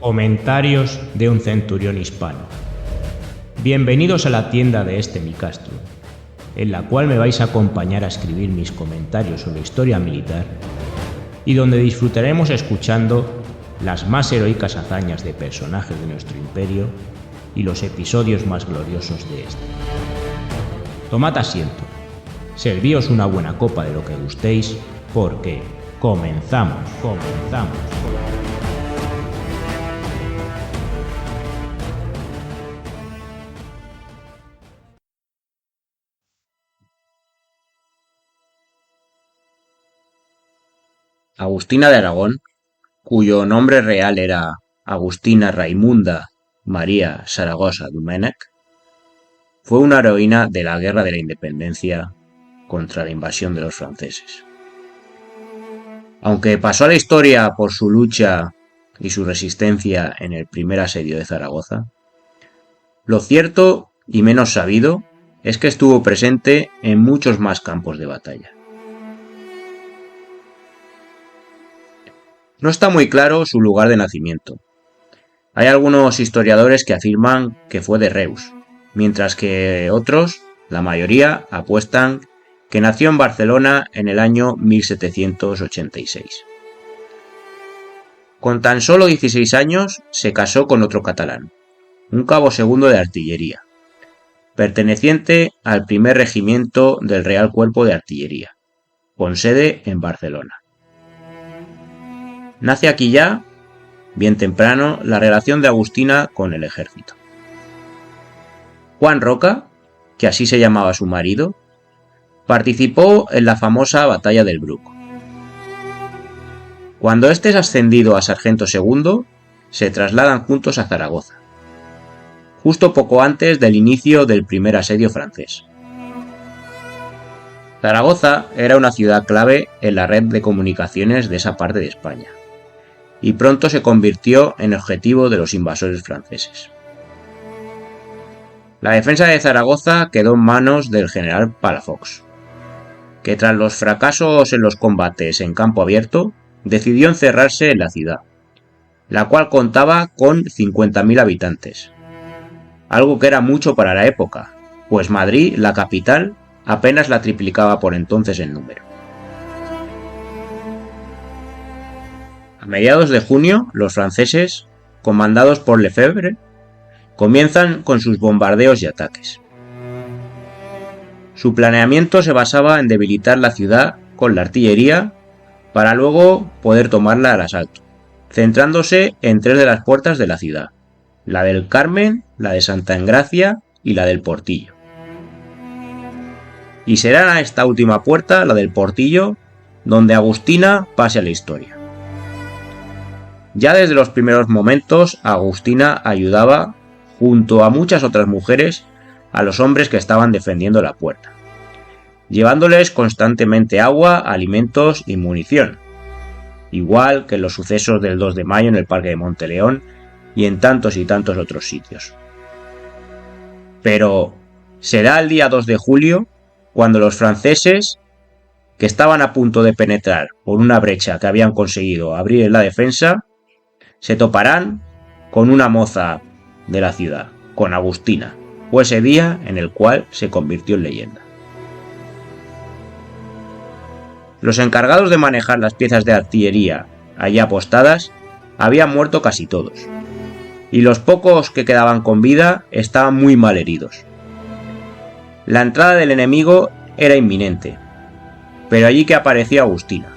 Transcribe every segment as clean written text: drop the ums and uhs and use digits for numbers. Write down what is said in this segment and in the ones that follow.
Comentarios de un centurión hispano. Bienvenidos a la tienda de este mi Castro, en la cual me vais a acompañar a escribir mis comentarios sobre historia militar y donde disfrutaremos escuchando las más heroicas hazañas de personajes de nuestro imperio y los episodios más gloriosos de este. Tomad asiento, servíos una buena copa de lo que gustéis, porque comenzamos. Agustina de Aragón, cuyo nombre real era Agustina Raimunda María Zaragoza Domènech, fue una heroína de la Guerra de la Independencia contra la invasión de los franceses. Aunque pasó a la historia por su lucha y su resistencia en el primer asedio de Zaragoza, lo cierto y menos sabido es que estuvo presente en muchos más campos de batalla. No está muy claro su lugar de nacimiento. Hay algunos historiadores que afirman que fue de Reus, mientras que otros, la mayoría, apuestan que nació en Barcelona en el año 1786. Con tan solo 16 años se casó con otro catalán, un cabo segundo de artillería, perteneciente al primer regimiento del Real Cuerpo de Artillería, con sede en Barcelona. Nace aquí ya, bien temprano, la relación de Agustina con el ejército. Juan Roca, que así se llamaba su marido, participó en la famosa batalla del Bruc. Cuando éste es ascendido a sargento segundo, se trasladan juntos a Zaragoza, justo poco antes del inicio del primer asedio francés. Zaragoza era una ciudad clave en la red de comunicaciones de esa parte de España, y pronto se convirtió en objetivo de los invasores franceses. La defensa de Zaragoza quedó en manos del general Palafox, que tras los fracasos en los combates en campo abierto, decidió encerrarse en la ciudad, la cual contaba con 50.000 habitantes, algo que era mucho para la época, pues Madrid, la capital, apenas la triplicaba por entonces en número. A mediados de junio, los franceses, comandados por Lefebvre, comienzan con sus bombardeos y ataques. Su planeamiento se basaba en debilitar la ciudad con la artillería para luego poder tomarla al asalto, centrándose en 3 de las puertas de la ciudad: la del Carmen, la de Santa Engracia y la del Portillo. Y será esta última puerta, la del Portillo, donde Agustina pase a la historia. Ya desde los primeros momentos, Agustina ayudaba, junto a muchas otras mujeres, a los hombres que estaban defendiendo la puerta, llevándoles constantemente agua, alimentos y munición, igual que en los sucesos del 2 de mayo en el Parque de Monteleón y en tantos y tantos otros sitios. Pero será el día 2 de julio cuando los franceses, que estaban a punto de penetrar por una brecha que habían conseguido abrir en la defensa, se toparán con una moza de la ciudad, con Agustina. Fue ese día en el cual se convirtió en leyenda. Los encargados de manejar las piezas de artillería allí apostadas habían muerto casi todos, y los pocos que quedaban con vida estaban muy mal heridos. La entrada del enemigo era inminente, pero allí que apareció Agustina,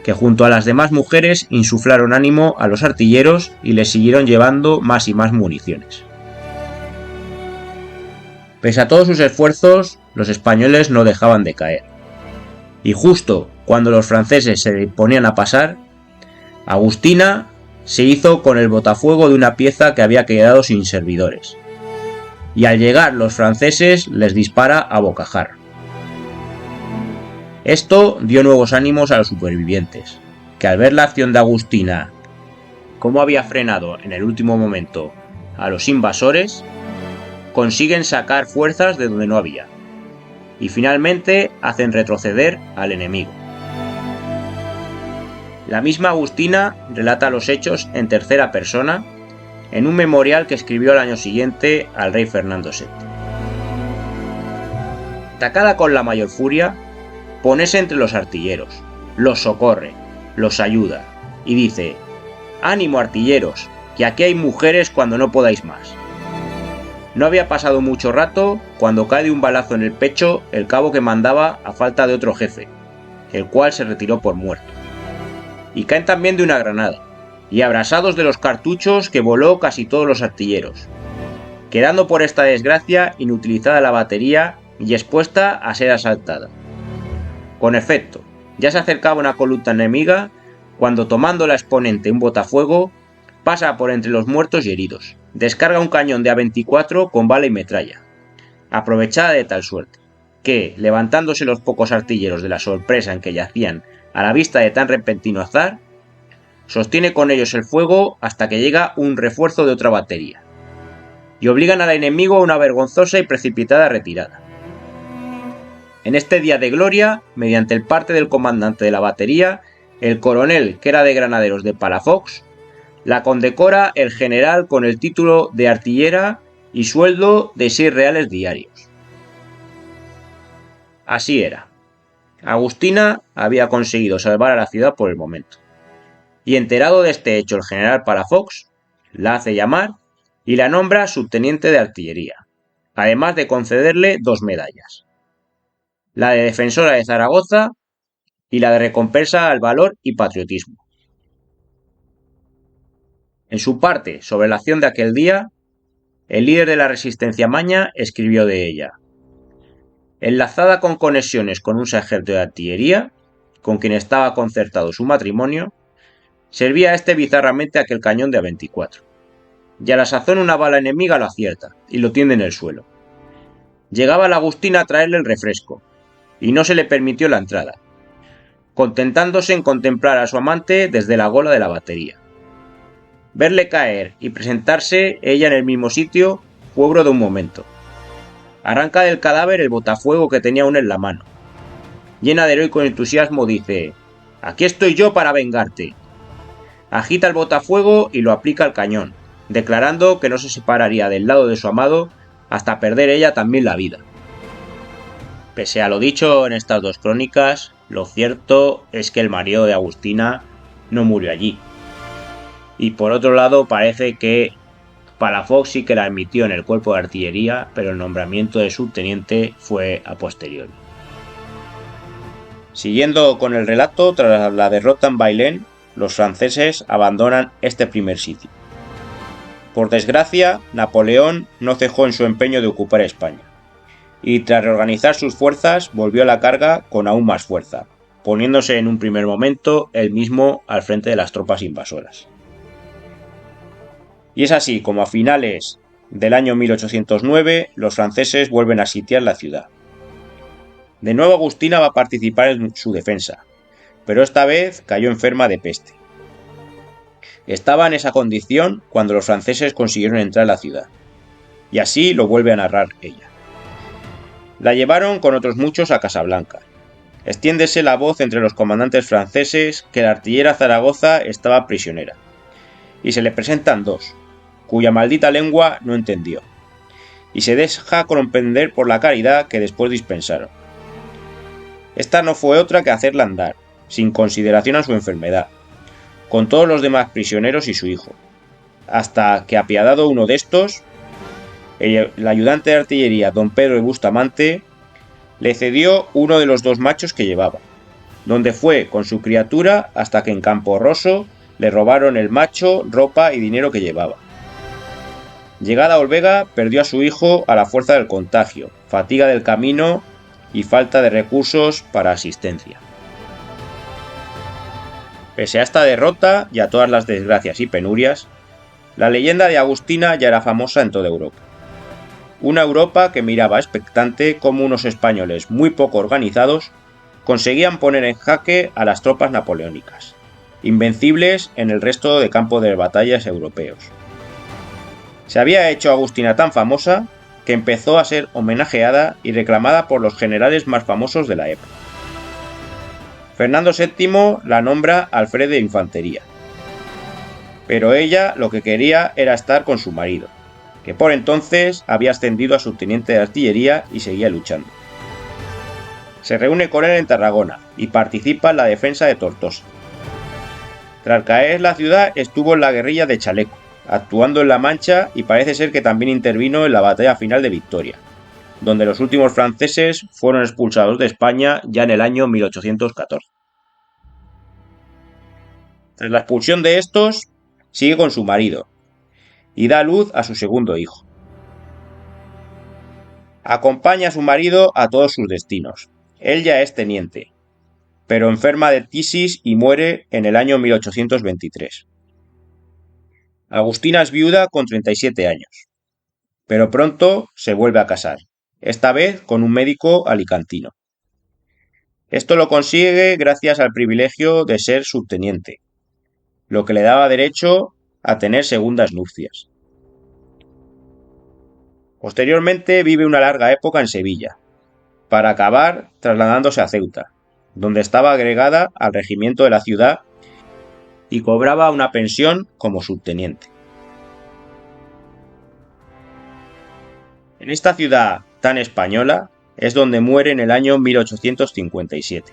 que junto a las demás mujeres insuflaron ánimo a los artilleros y les siguieron llevando más y más municiones. Pese a todos sus esfuerzos, los españoles no dejaban de caer, y justo cuando los franceses se ponían a pasar, Agustina se hizo con el botafuego de una pieza que había quedado sin servidores, y al llegar los franceses les dispara a bocajarro. Esto dio nuevos ánimos a los supervivientes, que al ver la acción de Agustina, cómo había frenado en el último momento a los invasores, consiguen sacar fuerzas de donde no había, y finalmente hacen retroceder al enemigo. La misma Agustina relata los hechos en tercera persona en un memorial que escribió al año siguiente al rey Fernando VII. Atacada con la mayor furia, ponese entre los artilleros, los socorre, los ayuda y dice: «Ánimo, artilleros, que aquí hay mujeres cuando no podáis más». No había pasado mucho rato cuando cae de un balazo en el pecho el cabo que mandaba a falta de otro jefe, el cual se retiró por muerto. Y caen también de una granada, y abrasados de los cartuchos que voló casi todos los artilleros, quedando por esta desgracia inutilizada la batería y expuesta a ser asaltada. Con efecto, ya se acercaba una columna enemiga cuando, tomando la exponente un botafuego, pasa por entre los muertos y heridos, descarga un cañón de A24 con bala y metralla, aprovechada de tal suerte, que, levantándose los pocos artilleros de la sorpresa en que yacían a la vista de tan repentino azar, sostiene con ellos el fuego hasta que llega un refuerzo de otra batería, y obligan al enemigo a una vergonzosa y precipitada retirada. En este día de gloria, mediante el parte del comandante de la batería, el coronel, que era de granaderos de Palafox, la condecora el general con el título de artillera y sueldo de 6 reales diarios. Así era. Agustina había conseguido salvar a la ciudad por el momento, y enterado de este hecho el general Palafox la hace llamar y la nombra subteniente de artillería, además de concederle 2 medallas, la de defensora de Zaragoza y la de recompensa al valor y patriotismo. En su parte sobre la acción de aquel día, el líder de la resistencia maña escribió de ella: «Enlazada con conexiones con un sargento de artillería, con quien estaba concertado su matrimonio, servía a este bizarramente aquel cañón de A24. Y a la sazón una bala enemiga lo acierta y lo tiende en el suelo. Llegaba la Agustina a traerle el refresco, y no se le permitió la entrada, contentándose en contemplar a su amante desde la gola de la batería. Verle caer y presentarse ella en el mismo sitio fue obra de un momento. Arranca del cadáver el botafuego que tenía aún en la mano. Llena de heroico entusiasmo dice: «Aquí estoy yo para vengarte». Agita el botafuego y lo aplica al cañón, declarando que no se separaría del lado de su amado hasta perder ella también la vida. Pese a lo dicho en estas 2 crónicas, lo cierto es que el marido de Agustina no murió allí. Y por otro lado, parece que Palafox sí que la admitió en el cuerpo de artillería, pero el nombramiento de subteniente fue a posteriori. Siguiendo con el relato, tras la derrota en Bailén, los franceses abandonan este primer sitio. Por desgracia, Napoleón no cejó en su empeño de ocupar España, y tras reorganizar sus fuerzas volvió a la carga con aún más fuerza, poniéndose en un primer momento él mismo al frente de las tropas invasoras. Y es así como a finales del año 1809 los franceses vuelven a sitiar la ciudad. De nuevo Agustina va a participar en su defensa, pero esta vez cayó enferma de peste. Estaba en esa condición cuando los franceses consiguieron entrar a la ciudad, y así lo vuelve a narrar ella. La llevaron con otros muchos a Casablanca. Extiéndese la voz entre los comandantes franceses que la artillera Zaragoza estaba prisionera, y se le presentan 2, cuya maldita lengua no entendió, y se deja comprender por la caridad que después dispensaron. Esta no fue otra que hacerla andar, sin consideración a su enfermedad, con todos los demás prisioneros y su hijo, hasta que, apiadado uno de estos, el ayudante de artillería don Pedro de Bustamante le cedió uno de los 2 machos que llevaba, donde fue con su criatura hasta que en Campo Rosso le robaron el macho, ropa y dinero que llevaba. Llegada a Olvega, perdió a su hijo a la fuerza del contagio, fatiga del camino y falta de recursos para asistencia. Pese a esta derrota y a todas las desgracias y penurias, la leyenda de Agustina ya era famosa en toda Europa. Una Europa que miraba expectante cómo unos españoles muy poco organizados conseguían poner en jaque a las tropas napoleónicas, invencibles en el resto de campos de batallas europeos. Se había hecho Agustina tan famosa que empezó a ser homenajeada y reclamada por los generales más famosos de la época. Fernando VII la nombra alférez de infantería. Pero ella lo que quería era estar con su marido, que por entonces había ascendido a subteniente de artillería y seguía luchando. Se reúne con él en Tarragona y participa en la defensa de Tortosa. Tras caer la ciudad estuvo en la guerrilla de Chaleco, actuando en La Mancha, y parece ser que también intervino en la batalla final de Victoria, donde los últimos franceses fueron expulsados de España ya en el año 1814. Tras la expulsión de estos, sigue con su marido y da luz a su segundo hijo. Acompaña a su marido a todos sus destinos. Él ya es teniente, pero enferma de tisis y muere en el año 1823. Agustina es viuda con 37 años, pero pronto se vuelve a casar, esta vez con un médico alicantino. Esto lo consigue gracias al privilegio de ser subteniente, lo que le daba derecho a tener segundas nupcias. Posteriormente vive una larga época en Sevilla, para acabar trasladándose a Ceuta, donde estaba agregada al regimiento de la ciudad y cobraba una pensión como subteniente. En esta ciudad tan española es donde muere en el año 1857.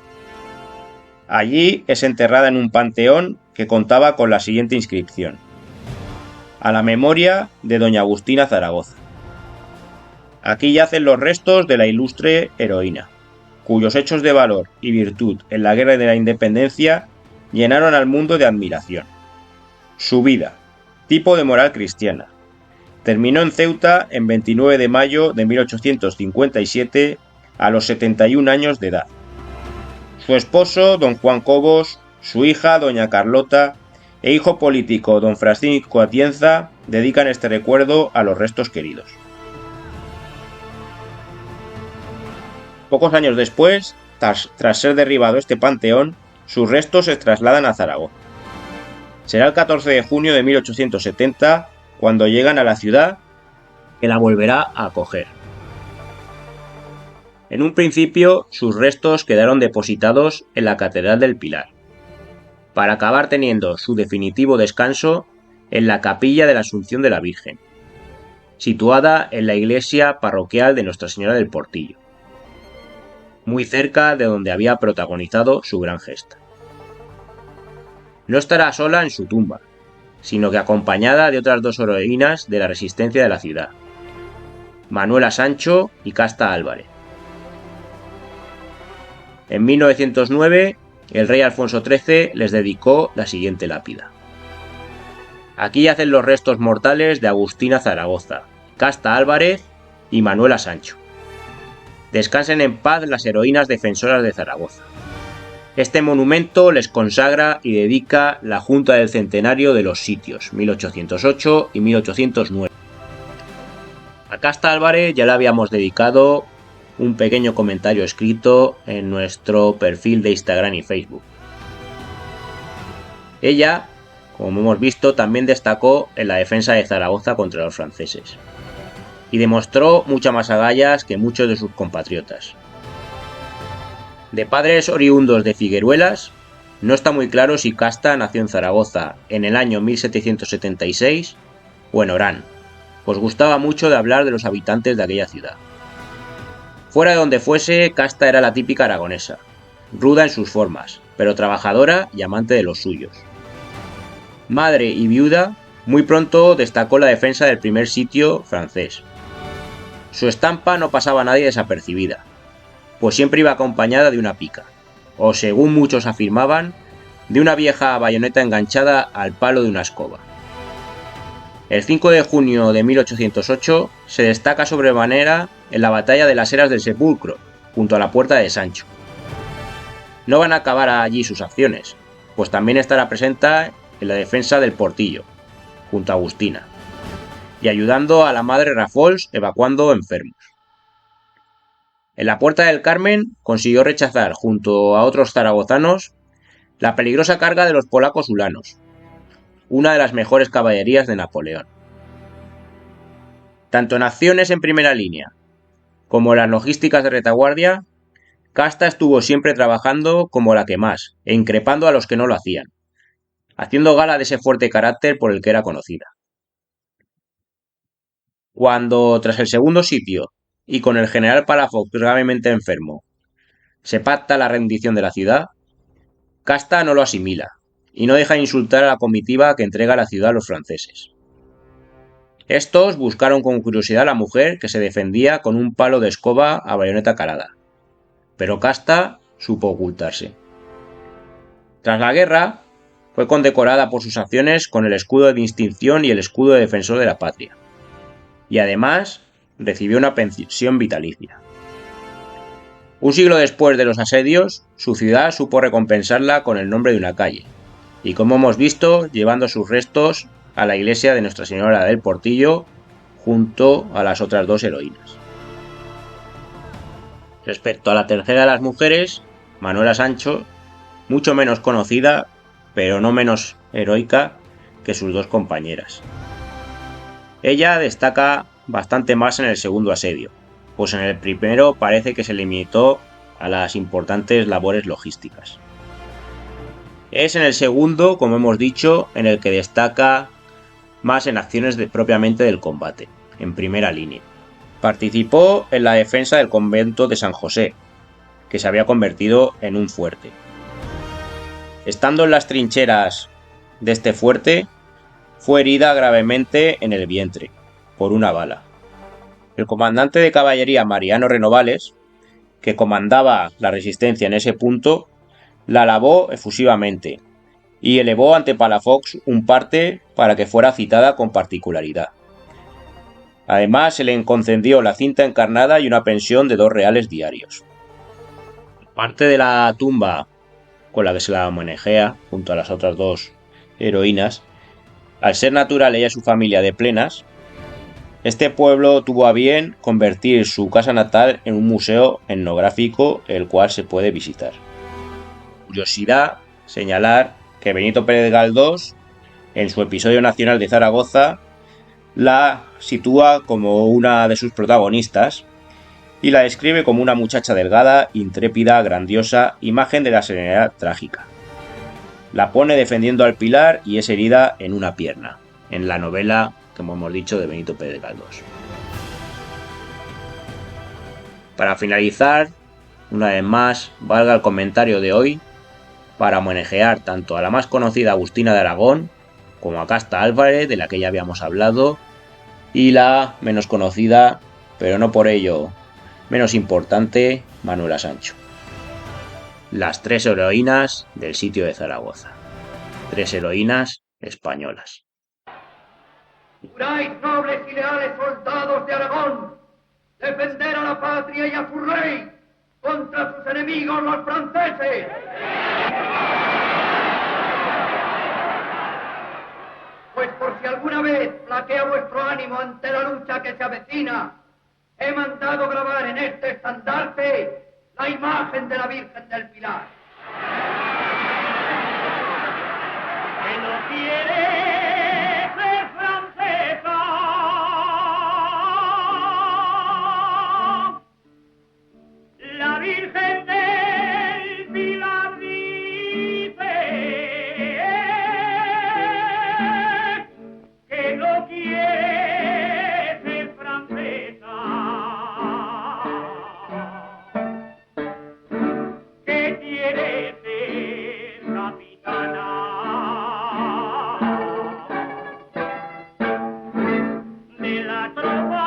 Allí es enterrada en un panteón que contaba con la siguiente inscripción: a la memoria de doña Agustina Zaragoza. Aquí yacen los restos de la ilustre heroína, cuyos hechos de valor y virtud en la Guerra de la Independencia llenaron al mundo de admiración. Su vida, tipo de moral cristiana, terminó en Ceuta en 29 de mayo de 1857 a los 71 años de edad. Su esposo, don Juan Cobos, su hija, doña Carlota, e hijo político, don Francisco Atienza, dedican este recuerdo a los restos queridos. Pocos años después, tras ser derribado este panteón, sus restos se trasladan a Zaragoza. Será el 14 de junio de 1870 cuando llegan a la ciudad, que la volverá a acoger. En un principio, sus restos quedaron depositados en la Catedral del Pilar, para acabar teniendo su definitivo descanso en la Capilla de la Asunción de la Virgen, situada en la iglesia parroquial de Nuestra Señora del Portillo, muy cerca de donde había protagonizado su gran gesta. No estará sola en su tumba, sino que acompañada de otras dos heroínas de la resistencia de la ciudad, Manuela Sancho y Casta Álvarez. En 1909, el rey Alfonso XIII les dedicó la siguiente lápida. Aquí yacen los restos mortales de Agustina Zaragoza, Casta Álvarez y Manuela Sancho. Descansen en paz las heroínas defensoras de Zaragoza. Este monumento les consagra y dedica la Junta del Centenario de los Sitios, 1808 y 1809. A Casta Álvarez ya le habíamos dedicado un pequeño comentario escrito en nuestro perfil de Instagram y Facebook. Ella, como hemos visto, también destacó en la defensa de Zaragoza contra los franceses y demostró muchas más agallas que muchos de sus compatriotas. De padres oriundos de Figueruelas, no está muy claro si Casta nació en Zaragoza en el año 1776 o en Orán, pues gustaba mucho de hablar de los habitantes de aquella ciudad. Fuera de donde fuese, Casta era la típica aragonesa, ruda en sus formas, pero trabajadora y amante de los suyos. Madre y viuda, muy pronto destacó la defensa del primer sitio francés. Su estampa no pasaba a nadie desapercibida, pues siempre iba acompañada de una pica, o según muchos afirmaban, de una vieja bayoneta enganchada al palo de una escoba. El 5 de junio de 1808 se destaca sobremanera en la batalla de las Eras del Sepulcro, junto a la Puerta de Sancho. No van a acabar allí sus acciones, pues también estará presente en la defensa del Portillo, junto a Agustina, y ayudando a la madre Rafols evacuando enfermos. En la Puerta del Carmen consiguió rechazar, junto a otros zaragozanos, la peligrosa carga de los polacos ulanos, una de las mejores caballerías de Napoleón. Tanto en acciones en primera línea como en las logísticas de retaguardia, Casta estuvo siempre trabajando como la que más, e increpando a los que no lo hacían, haciendo gala de ese fuerte carácter por el que era conocida. Cuando, tras el segundo sitio, y con el general Palafox gravemente enfermo, se pacta la rendición de la ciudad, Casta no lo asimila, y no deja de insultar a la comitiva que entrega la ciudad a los franceses. Estos buscaron con curiosidad a la mujer que se defendía con un palo de escoba a bayoneta calada, pero Casta supo ocultarse. Tras la guerra, fue condecorada por sus acciones con el escudo de distinción y el escudo de defensor de la patria, y además recibió una pensión vitalicia. Un siglo después de los asedios, su ciudad supo recompensarla con el nombre de una calle, y como hemos visto, llevando sus restos a la iglesia de Nuestra Señora del Portillo junto a las otras dos heroínas. Respecto a la tercera de las mujeres, Manuela Sancho, mucho menos conocida, pero no menos heroica que sus dos compañeras. Ella destaca bastante más en el segundo asedio, pues en el primero parece que se limitó a las importantes labores logísticas. Es en el segundo, como hemos dicho, en el que destaca más en acciones propiamente del combate, en primera línea. Participó en la defensa del convento de San José, que se había convertido en un fuerte. Estando en las trincheras de este fuerte, fue herida gravemente en el vientre, por una bala. El comandante de caballería Mariano Renovales, que comandaba la resistencia en ese punto, la alabó efusivamente y elevó ante Palafox un parte para que fuera citada con particularidad. Además, se le concedió la cinta encarnada y una pensión de 2 reales diarios. Parte de la tumba con la que se la homenajea, junto a las otras dos heroínas, al ser natural ella y su familia de Plenas, este pueblo tuvo a bien convertir su casa natal en un museo etnográfico, el cual se puede visitar. Curiosidad señalar que Benito Pérez Galdós, en su episodio nacional de Zaragoza, la sitúa como una de sus protagonistas y la describe como una muchacha delgada, intrépida, grandiosa, imagen de la serenidad trágica. La pone defendiendo al Pilar y es herida en una pierna, en la novela, como hemos dicho, de Benito Pérez Galdós. Para finalizar, una vez más, valga el comentario de hoy para homenajear tanto a la más conocida Agustina de Aragón como a Casta Álvarez, de la que ya habíamos hablado, y la menos conocida, pero no por ello menos importante, Manuela Sancho. Las 3 heroínas del sitio de Zaragoza. 3 heroínas españolas. Juráis, nobles y leales soldados de Aragón, defender a la patria y a su rey contra sus enemigos los franceses. Pues por si alguna vez flaquea vuestro ánimo ante la lucha que se avecina, he mandado grabar en este estandarte la imagen de la Virgen del Pilar. Que no quiere ser francesa, la Virgen del Pilar dice que no quiere ser francesa, que quiere ser capitana de la tropa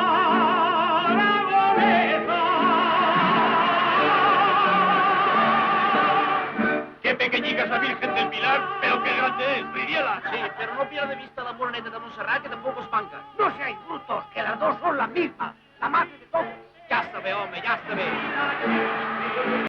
aragonesa. Qué pequeñica esa Virgen del Pilar, pero qué grande es, Ridiela. Sí, pero no pierda de vista la moreneta de Montserrat, que tampoco es panca. No seáis brutos, que las dos son la misma.